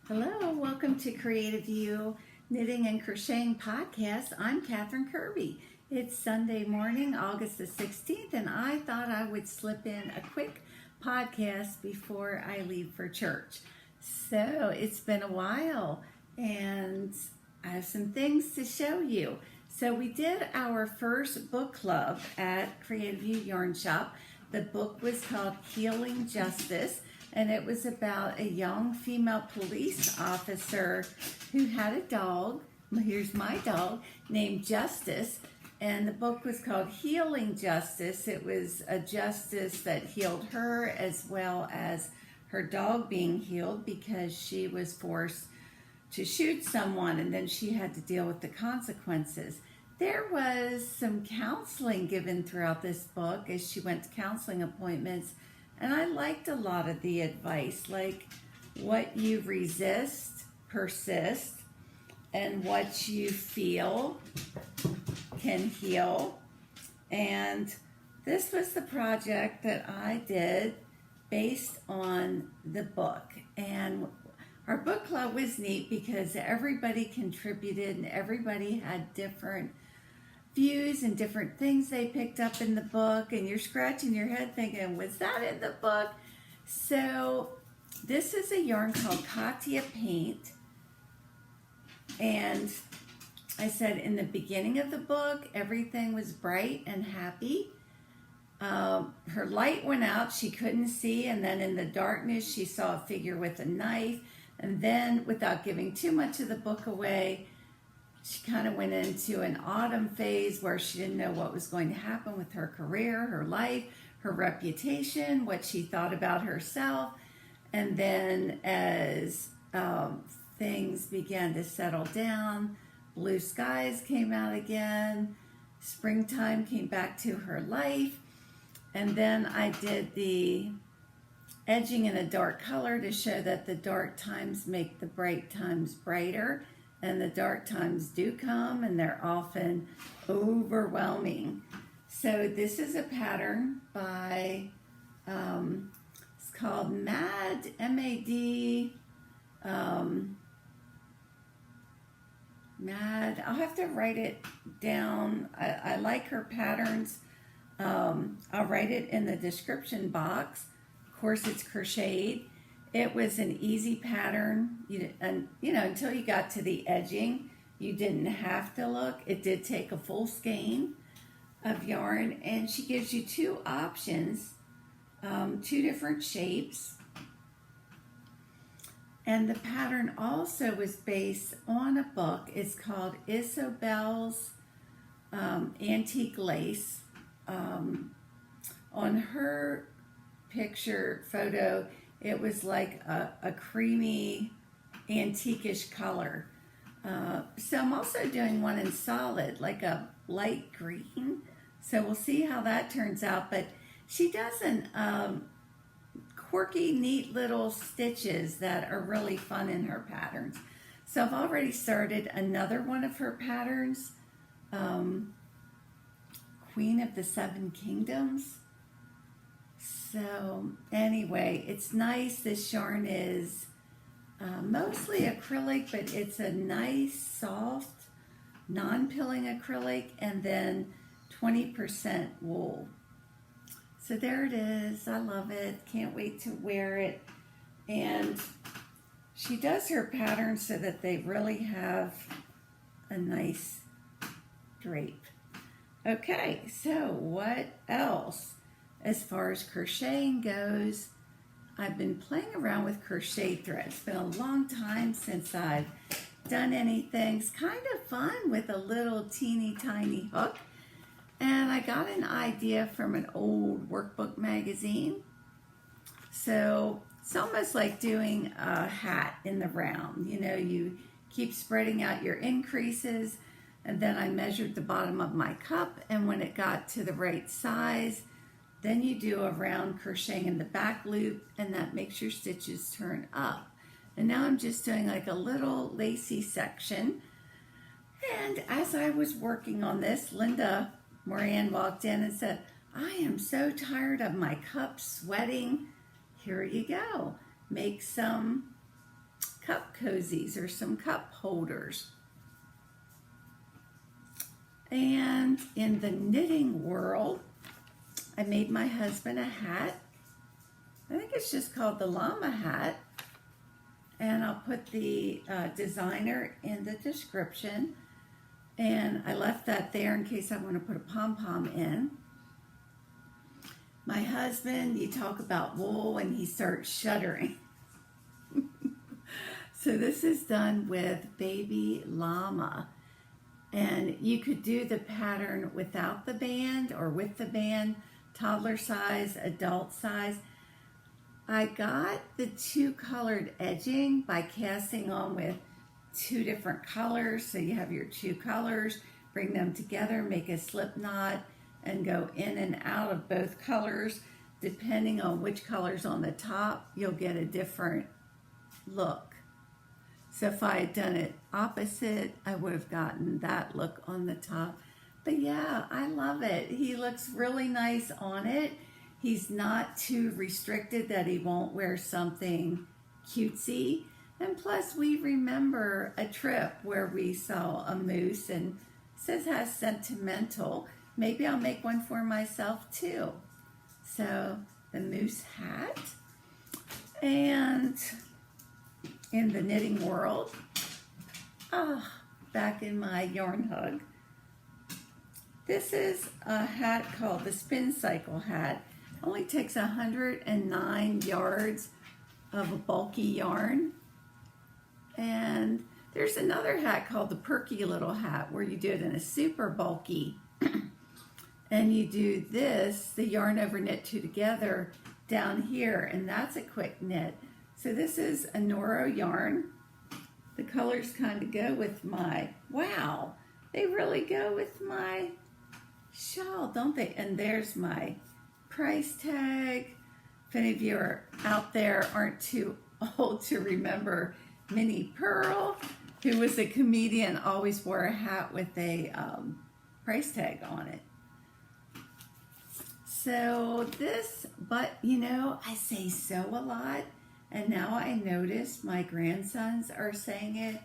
Hello, welcome to Creative You Knitting and Crocheting Podcast. I'm Catherine Kirby. It's Sunday morning, August the 16th, and I thought I would slip in a quick podcast before I leave for church. So it's been a while, and I have some things to show you. So we did our first book club at Creative You Yarn Shop. The book was called Healing Justice, and it was about a young female police officer who had a dog, here's my dog, named Justice, and the book was called Healing Justice. It was a justice that healed her as well as her dog being healed because she was forced to shoot someone and then she had to deal with the consequences. There was some counseling given throughout this book as she went to counseling appointments. And I liked a lot of the advice, like what you resist, persist, and what you feel can heal. And this was the project that I did based on the book. And our book club was neat because everybody contributed and everybody had different views and different things they picked up in the book, and you're scratching your head thinking, was that in the book? So this is a yarn called Katia Paint, and I said in the beginning of the book everything was bright and happy. Her light went out, she couldn't see, and then in the darkness she saw a figure with a knife, and then without giving too much of the book away, she kind of went into an autumn phase where she didn't know what was going to happen with her career, her life, her reputation, what she thought about herself. And then as things began to settle down, blue skies came out again, springtime came back to her life. And then I did the edging in a dark color to show that the dark times make the bright times brighter. And the dark times do come, and they're often overwhelming. So this is a pattern by, it's called Mad, M-A-D, Mad. I'll have to write it down. I like her patterns. I'll write it in the description box. Of course, it's crocheted. It was an easy pattern, and until you got to the edging, you didn't have to look. It did take a full skein of yarn, and she gives you two options, two different shapes. And the pattern also was based on a book. It's called Isobel's Antique Lace. On her picture photo, it was like a creamy, antique-ish color. So I'm also doing one in solid, like a light green. So we'll see how that turns out. But she does quirky, neat little stitches that are really fun in her patterns. So I've already started another one of her patterns, Queen of the Seven Kingdoms. So anyway, it's nice. This yarn is mostly acrylic, but it's a nice, soft, non-pilling acrylic, and then 20% wool. So there it is. I love it. Can't wait to wear it. And she does her patterns so that they really have a nice drape. Okay, so what else? As far as crocheting goes, I've been playing around with crochet thread. It's been a long time since I've done anything. It's kind of fun with a little teeny tiny hook. And I got an idea from an old workbook magazine. So it's almost like doing a hat in the round. You keep spreading out your increases. And then I measured the bottom of my cup. And when it got to the right size, then you do a round crocheting in the back loop, and that makes your stitches turn up. And now I'm just doing like a little lacy section. And as I was working on this, Linda Moran walked in and said, I am so tired of my cup sweating. Here you go. Make some cup cozies or some cup holders. And in the knitting world, I made my husband a hat. I think it's just called the Llama Hat. And I'll put the designer in the description. And I left that there in case I want to put a pom-pom in. My husband, you talk about wool and he starts shuddering. So this is done with baby llama. And you could do the pattern without the band or with the band, toddler size, adult size. I got the two colored edging by casting on with two different colors. So you have your two colors, bring them together, make a slip knot, and go in and out of both colors. Depending on which color's on the top, you'll get a different look. So if I had done it opposite, I would have gotten that look on the top. But yeah, I love it. He looks really nice on it. He's not too restricted that he won't wear something cutesy. And plus, we remember a trip where we saw a moose and it says has sentimental. Maybe I'll make one for myself too. So the moose hat. And in the knitting world, back in my yarn hug. This is a hat called the Spin Cycle hat. It only takes 109 yards of a bulky yarn. And there's another hat called the Perky Little Hat where you do it in a super bulky. And you do this, the yarn over knit two together down here, and that's a quick knit. So this is a Noro yarn. The colors kind of go with my, wow, they really go with my shawl, don't they? And there's my price tag. If any of you are out there aren't too old to remember Minnie Pearl, who was a comedian, always wore a hat with a price tag on it. So this, but you know, I say so a lot. And now I notice my grandsons are saying it.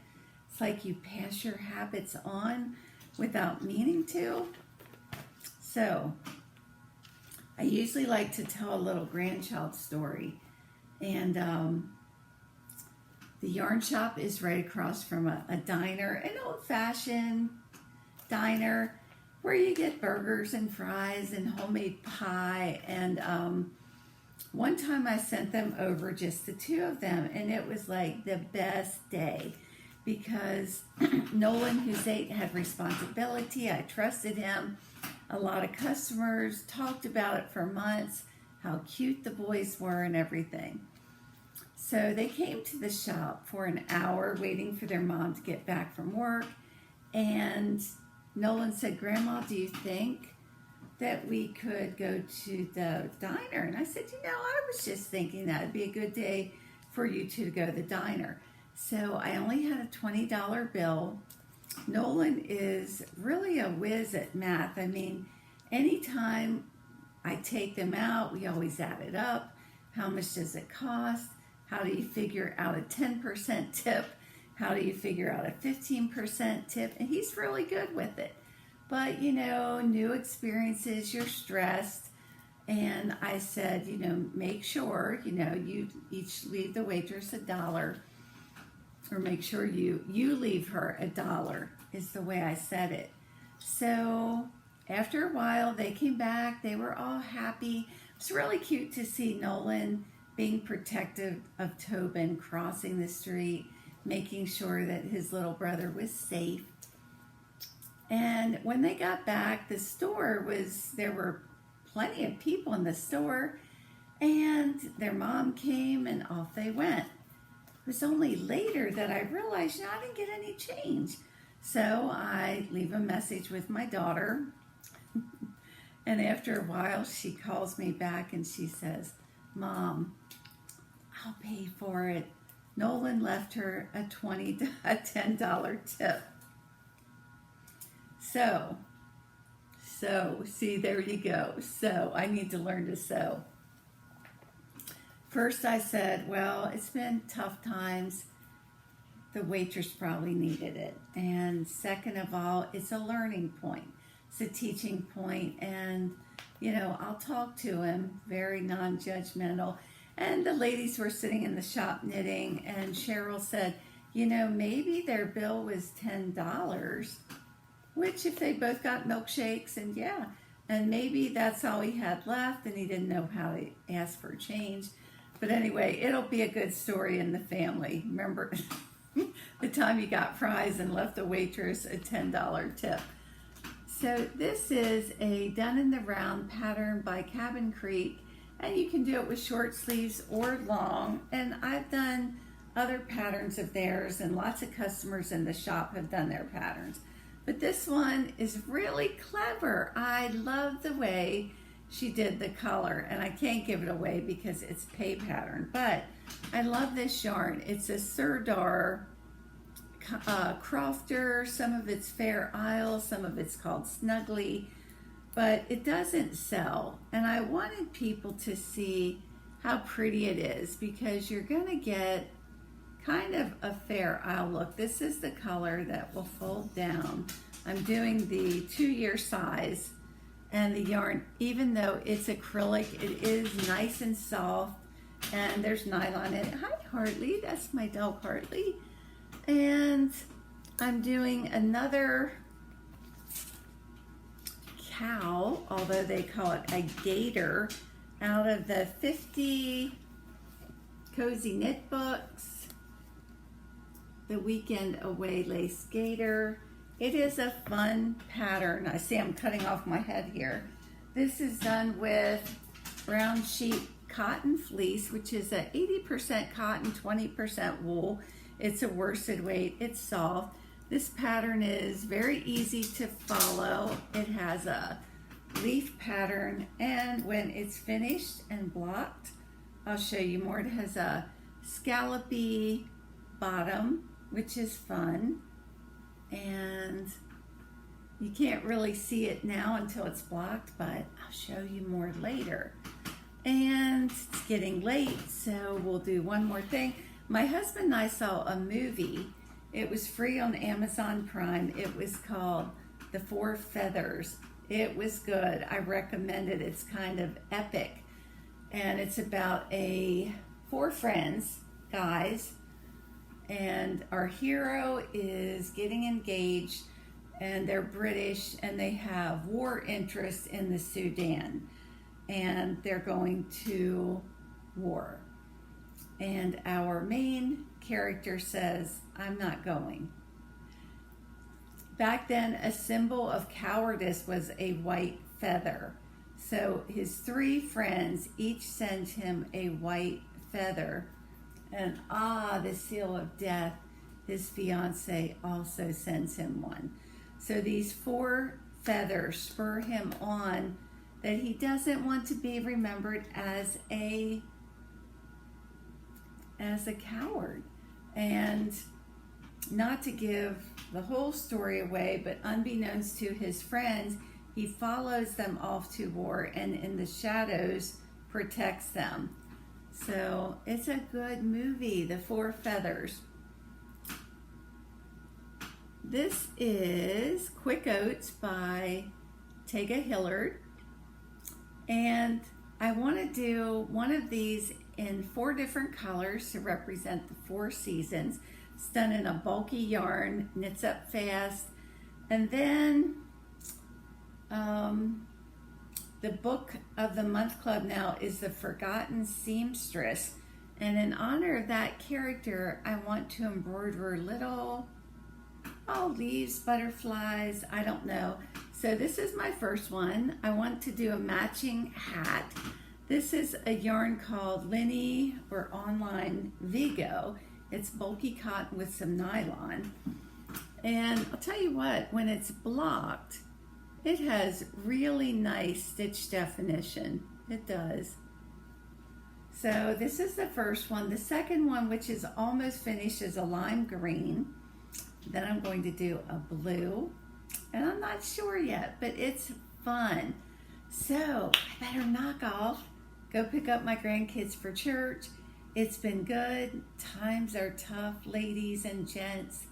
It's like you pass your habits on without meaning to. So I usually like to tell a little grandchild story. And the yarn shop is right across from a diner, an old-fashioned diner where you get burgers and fries and homemade pie. And one time I sent them over, just the two of them, and it was like the best day because Nolan, who's 8, had responsibility. I trusted him. A lot of customers talked about it for months, how cute the boys were and everything. So they came to the shop for an hour waiting for their mom to get back from work. And Nolan said, "Grandma, do you think that we could go to the diner?" And I said, I was just thinking that would be a good day for you two to go to the diner. So I only had a $20 bill. Nolan is really a whiz at math. I mean, anytime I take them out, we always add it up. How much does it cost? How do you figure out a 10% tip? How do you figure out a 15% tip? And he's really good with it. But, new experiences, you're stressed. And I said, make sure, you each leave the waitress $1. Or make sure you leave her $1 is the way I said it. So after a while, they came back. They were all happy. It's really cute to see Nolan being protective of Tobin crossing the street, making sure that his little brother was safe. And when they got back, there were plenty of people in the store, and their mom came and off they went. It was only later that I realized, I didn't get any change. So I leave a message with my daughter, and after a while, she calls me back and she says, "Mom, I'll pay for it. Nolan left her a $10 tip." So, see, there you go. So, I need to learn to sew. First I said, well, it's been tough times. the waitress probably needed it. And second of all, it's a learning point. It's a teaching point. And, you know, I'll talk to him, very non-judgmental. And the ladies were sitting in the shop knitting, and Cheryl said, you know, maybe their bill was $10, which if they both got milkshakes, and yeah, and maybe that's all he had left, and he didn't know how to ask for change. But anyway, it'll be a good story in the family. Remember the time you got fries and left the waitress a $10 tip. So this is a done in the round pattern by Cabin Creek, and you can do it with short sleeves or long. And I've done other patterns of theirs, and lots of customers in the shop have done their patterns. But this one is really clever. I love the way she did the color, and I can't give it away because it's pay pattern, but I love this yarn. It's a Sirdar Crofter. Some of it's Fair Isle, some of it's called Snuggly, but it doesn't sell. And I wanted people to see how pretty it is, because you're gonna get kind of a Fair Isle look. This is the color that will fold down. I'm doing the 2-year size, and the yarn, even though it's acrylic, it is nice and soft, and there's nylon in it. Hi Hartley, that's my dog Hartley. And I'm doing another cow, although they call it a gator, out of the 50 Cozy Knit Books, the Weekend Away Lace Gator. It is a fun pattern. I see I'm cutting off my head here. This is done with brown sheep cotton fleece, which is a 80% cotton, 20% wool. It's a worsted weight. It's soft. This pattern is very easy to follow. It has a leaf pattern, and when it's finished and blocked, I'll show you more. It has a scallopy bottom, which is fun, and you can't really see it now until it's blocked, but I'll show you more later. And it's getting late, so we'll do one more thing. My husband and I saw a movie. It was free on Amazon Prime. It was called The Four Feathers. It was good. I recommend it. It's kind of epic, and it's about four friends, guys, and our hero is getting engaged, and they're British, and they have war interests in the Sudan, and they're going to war. And our main character says, I'm not going. Back then, a symbol of cowardice was a white feather. So his 3 friends each send him a white feather. And the seal of death, his fiance also sends him one. So these 4 feathers spur him on that he doesn't want to be remembered as a coward. And not to give the whole story away, but unbeknownst to his friends, he follows them off to war, and in the shadows protects them. So it's a good movie, The Four Feathers. This is Quick Oats by Taiga Hilliard, and I want to do one of these in 4 different colors to represent the 4 seasons. It's done in a bulky yarn, knits up fast. And then the book of the month club now is The Forgotten Seamstress. And in honor of that character, I want to embroider little leaves, butterflies, I don't know. So this is my first one. I want to do a matching hat. This is a yarn called Linie, or online Vigo. It's bulky cotton with some nylon. And I'll tell you what, when it's blocked, it has really nice stitch definition. It does. So this is the first one. The second one, which is almost finished, is a lime green. Then I'm going to do a blue. And I'm not sure yet, but it's fun. So I better knock off, go pick up my grandkids for church, It's been good. Times are tough, ladies and gents.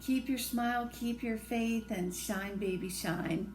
Keep your smile, keep your faith, and shine, baby, shine.